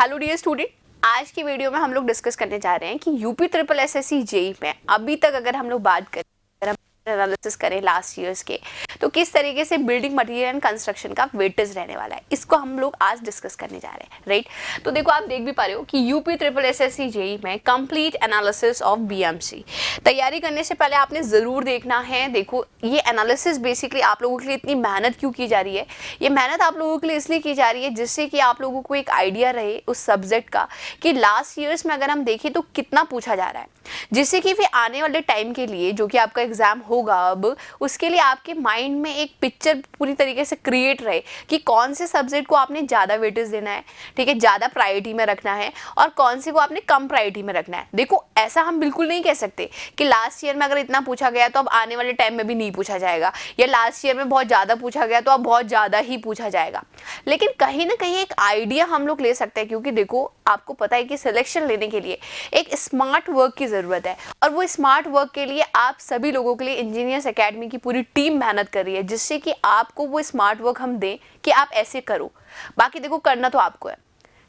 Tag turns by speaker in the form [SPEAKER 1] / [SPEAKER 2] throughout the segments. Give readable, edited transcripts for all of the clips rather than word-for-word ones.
[SPEAKER 1] Hello dear student, आज की video में हम लोग डिस्कस करने जा रहे हैं कि यूपी ट्रिपल एसएससी जेई में अभी तक अगर हम लोग बात करें, अगर हम एनालिसिस करें लास्ट ईयर्स के, तो किस तरीके से बिल्डिंग मटेरियल एंड कंस्ट्रक्शन का वेटेज रहने वाला है, इसको हम लोग आज डिस्कस करने जा रहे हैं, राइट। तो देखो, आप देख भी पा रहे हो कि यूपी ट्रिपल एसएससी जेई में कंप्लीट एनालिसिस ऑफ बीएमसी तैयारी करने से पहले आपने ज़रूर देखना है। देखो, ये एनालिसिस बेसिकली आप लोगों के लिए इतनी मेहनत क्यों की जा रही है, ये मेहनत आप लोगों के लिए इसलिए की जा रही है जिससे कि आप लोगों को एक आइडिया रहे उस सब्जेक्ट का कि लास्ट ईयर्स में अगर हम देखें तो कितना पूछा जा रहा है, जिससे कि फिर आने वाले टाइम के लिए जो कि आपका एग्जाम होगा अब, उसके लिए आपके माइंड में एक पिक्चर पूरी तरीके से क्रिएट रहे कि कौन से सब्जेक्ट को आपने ज़्यादा वेटेज देना है, ठीक है, ज़्यादा प्रायोरिटी में रखना है, और कौन से को आपने कम प्रायोरिटी में रखना है। देखो, ऐसा हम बिल्कुल नहीं कह सकते कि लास्ट ईयर में अगर इतना पूछा गया तो अब आने वाले टाइम में भी नहीं पूछा जाएगा, या लास्ट ईयर में बहुत ज़्यादा पूछा गया तो अब बहुत ज़्यादा ही पूछा जाएगा। लेकिन कहीं ना कहीं एक आइडिया हम लोग ले सकते हैं, क्योंकि देखो, आपको पता है कि सिलेक्शन लेने के लिए एक स्मार्ट वर्क की ज़रूरत है, और वो स्मार्ट वर्क के लिए आप सभी लोगों के लिए इंजीनियर्स एकेडमी की पूरी टीम मेहनत कर रही है, जिससे कि आपको वो स्मार्ट वर्क हम दें कि आप ऐसे करो। बाकी देखो, करना तो आपको है,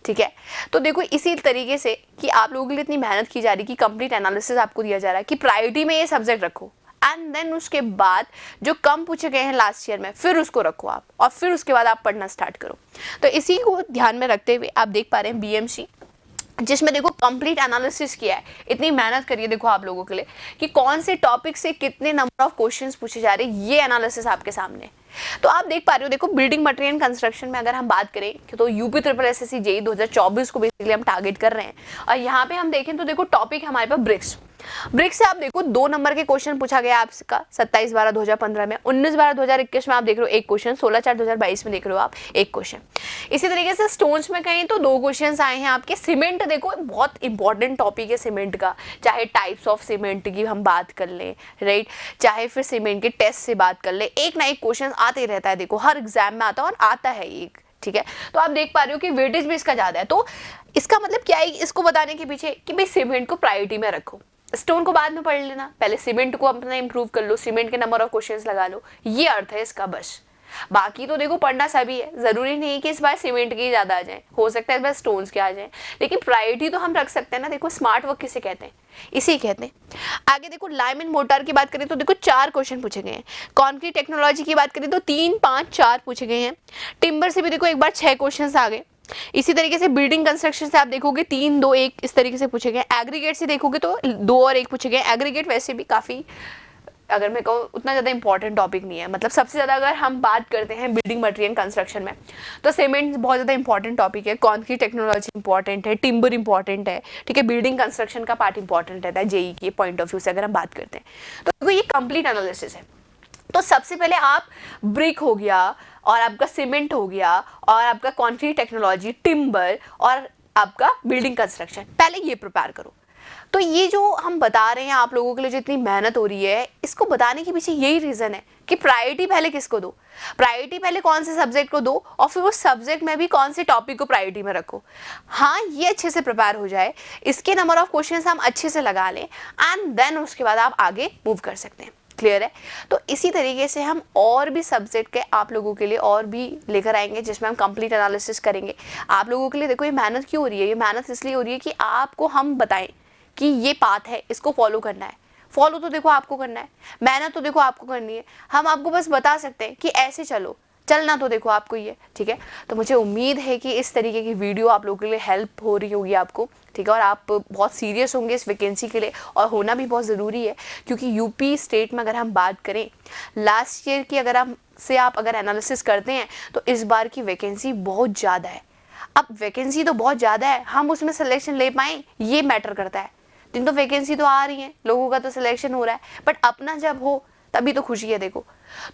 [SPEAKER 1] ठीक है। तो देखो, इसी तरीके से कि आप लोगों के लिए इतनी मेहनत की जा रही है कि कंप्लीट एनालिसिस आपको दिया जा रहा है कि प्रायोरिटी में ये सब्जेक्ट रखो, एंड देन उसके बाद जो कम पूछे गए हैं लास्ट ईयर में फिर उसको रखो आप, और फिर उसके बाद आप पढ़ना स्टार्ट करो। तो इसी को ध्यान में रखते हुए आप देख पा रहे हैं बीएमसी, जिसमें देखो कंप्लीट एनालिसिस किया है, इतनी मेहनत करिए देखो आप लोगों के लिए कि कौन से टॉपिक से कितने नंबर ऑफ क्वेश्चंस पूछे जा रहे हैं, ये एनालिसिस आपके सामने। तो आप देख पा रहे हो, देखो, बिल्डिंग मटेरियल एंड कंस्ट्रक्शन में अगर हम बात करें तो यूपी ट्रिपल एसएससी जेई 2024 को बेसिकली हम टारगेट कर रहे हैं, और यहाँ पे हम देखें तो देखो टॉपिक हमारे पास ब्रिक्स से आप देखो 2 नंबर के क्वेश्चन पूछा गया आपका 27/12/2015 में, 19/12/2021 में आप देख रहे हो एक क्वेश्चन, 16/4/2022 में देख रहे हो आप एक क्वेश्चन। इसी तरीके से स्टोन्स में कहें तो 2 क्वेश्चन आए हैं आपके। सीमेंट, देखो बहुत इंपॉर्टेंट टॉपिक है सीमेंट का, चाहे टाइप्स ऑफ सीमेंट की हम बात कर लें, राइट, चाहे फिर सीमेंट के टेस्ट से बात कर ले, एक ना एक क्वेश्चन आते रहता है, देखो हर एग्जाम में आता है और आता है एक, ठीक है। तो आप देख पा रहे हो कि वेटेज भी इसका ज्यादा है। तो इसका मतलब क्या है इसको बताने के पीछे कि भाई सीमेंट को प्रायोरिटी में रखो, स्टोन को बाद में पढ़ लेना, पहले सीमेंट को अपना इंप्रूव कर लो, सीमेंट के नंबर ऑफ क्वेश्चंस लगा लो, ये अर्थ है इसका बस। बाकी तो देखो पढ़ना सभी है, जरूरी नहीं है कि इस बार सीमेंट के ज्यादा आ जाए, हो सकता है इस बार स्टोन्स के आ जाए, लेकिन प्रायोरिटी तो हम रख सकते हैं ना। देखो, स्मार्ट वर्क किसे कहते हैं, इसी कहते हैं। आगे देखो, लाइम एंड मोर्टार की बात करें तो देखो 4 क्वेश्चन पूछे गए हैं। कॉन्क्रीट टेक्नोलॉजी की बात करें तो 3, 5, 4 पूछे गए हैं। टिम्बर से भी देखो एक बार 6 क्वेश्चन आ गए। इसी तरीके से बिल्डिंग कंस्ट्रक्शन से आप देखोगे 3, 2, 1 इस तरीके से पूछे गए। एग्रीगेट से देखोगे तो 2 और 1 पूछे गए। एग्रीगेट वैसे भी काफी, अगर मैं कहूँ, उतना ज़्यादा इंपॉर्टेंट टॉपिक नहीं है, मतलब सबसे ज़्यादा अगर हम बात करते हैं बिल्डिंग मटेरियल कंस्ट्रक्शन में तो सीमेंट बहुत ज़्यादा इंपॉर्टेंट टॉपिक है, कॉन्क्रीट टेक्नोलॉजी इंपॉर्टेंट है, टिम्बर इंपॉर्टेंट है, ठीक है, बिल्डिंग कंस्ट्रक्शन का पार्ट इंपॉर्टेंट रहता है जेई के पॉइंट ऑफ व्यू से अगर हम बात करते हैं। तो देखो, ये कंप्लीट एनालिसिस है। तो सबसे पहले आप ब्रिक हो गया, और आपका सीमेंट हो गया, और आपका कॉन्क्रीट टेक्नोलॉजी, टिम्बर, और आपका बिल्डिंग कंस्ट्रक्शन, पहले ये प्रिपेयर करो। तो ये जो हम बता रहे हैं आप लोगों के लिए, जो इतनी मेहनत हो रही है, इसको बताने के पीछे यही रीजन है कि प्रायोरिटी पहले किसको दो, प्रायोरिटी पहले कौन से सब्जेक्ट को दो, और फिर उस सब्जेक्ट में भी कौन से टॉपिक को प्रायोरिटी में रखो। हाँ, ये अच्छे से प्रिपेयर हो जाए, इसके नंबर ऑफ क्वेश्चंस हम अच्छे से लगा लें, एंड देन उसके बाद आप आगे मूव कर सकते हैं। क्लियर है? तो इसी तरीके से हम और भी सब्जेक्ट के आप लोगों के लिए और भी लेकर आएंगे, जिसमें हम कंप्लीट एनालिसिस करेंगे आप लोगों के लिए। देखो, ये मेहनत क्यों हो रही है, ये मेहनत इसलिए हो रही है कि आपको हम बताएं कि ये पाथ है, इसको फॉलो करना है। फॉलो तो देखो आपको करना है, मेहनत तो देखो आपको करनी है, हम आपको बस बता सकते हैं कि ऐसे चलो, चलना तो देखो आपको ही है, ठीक है। तो मुझे उम्मीद है कि इस तरीके की वीडियो आप लोगों के लिए हेल्प हो रही होगी आपको, ठीक है, और आप बहुत सीरियस होंगे इस वैकेंसी के लिए, और होना भी बहुत ज़रूरी है, क्योंकि यूपी स्टेट में अगर हम बात करें लास्ट ईयर की, अगर आप अगर एनालिसिस करते हैं तो इस बार की वैकेंसी बहुत ज़्यादा है। अब वैकेंसी तो बहुत ज़्यादा है, हम उसमें सिलेक्शन ले पाएँ ये मैटर करता है। दिन तो वैकेंसी तो आ रही है, लोगों का तो सिलेक्शन हो रहा है, बट अपना जब हो तभी तो खुशी है। देखो,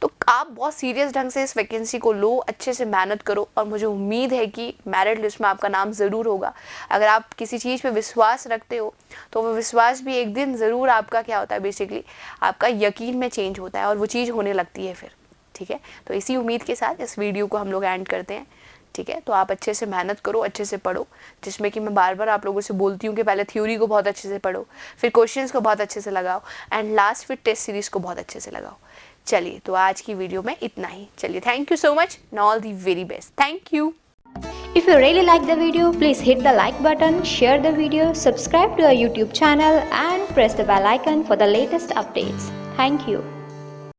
[SPEAKER 1] तो आप बहुत सीरियस ढंग से इस वैकेंसी को लो, अच्छे से मेहनत करो, और मुझे उम्मीद है कि मेरिट लिस्ट में आपका नाम ज़रूर होगा। अगर आप किसी चीज़ पे विश्वास रखते हो तो वो विश्वास भी एक दिन ज़रूर आपका क्या होता है, बेसिकली आपका यकीन में चेंज होता है, और वो चीज़ होने लगती है फिर, ठीक है। तो इसी उम्मीद के साथ इस वीडियो को हम लोग एंड करते हैं, ठीक है। तो आप अच्छे से मेहनत करो, अच्छे से पढ़ो, जिसमें कि मैं बार बार आप लोगों से बोलती हूँ कि पहले थ्योरी को बहुत अच्छे से पढ़ो, फिर क्वेश्चंस को बहुत अच्छे से लगाओ, एंड लास्ट फिर टेस्ट सीरीज को बहुत अच्छे से लगाओ। चलिए, तो आज की वीडियो में इतना ही। चलिए, thank you so much, all the very best, thank you.
[SPEAKER 2] If you really like the video, please hit the like button, share the video, subscribe to our YouTube channel and press the bell icon for the latest updates. Thank you.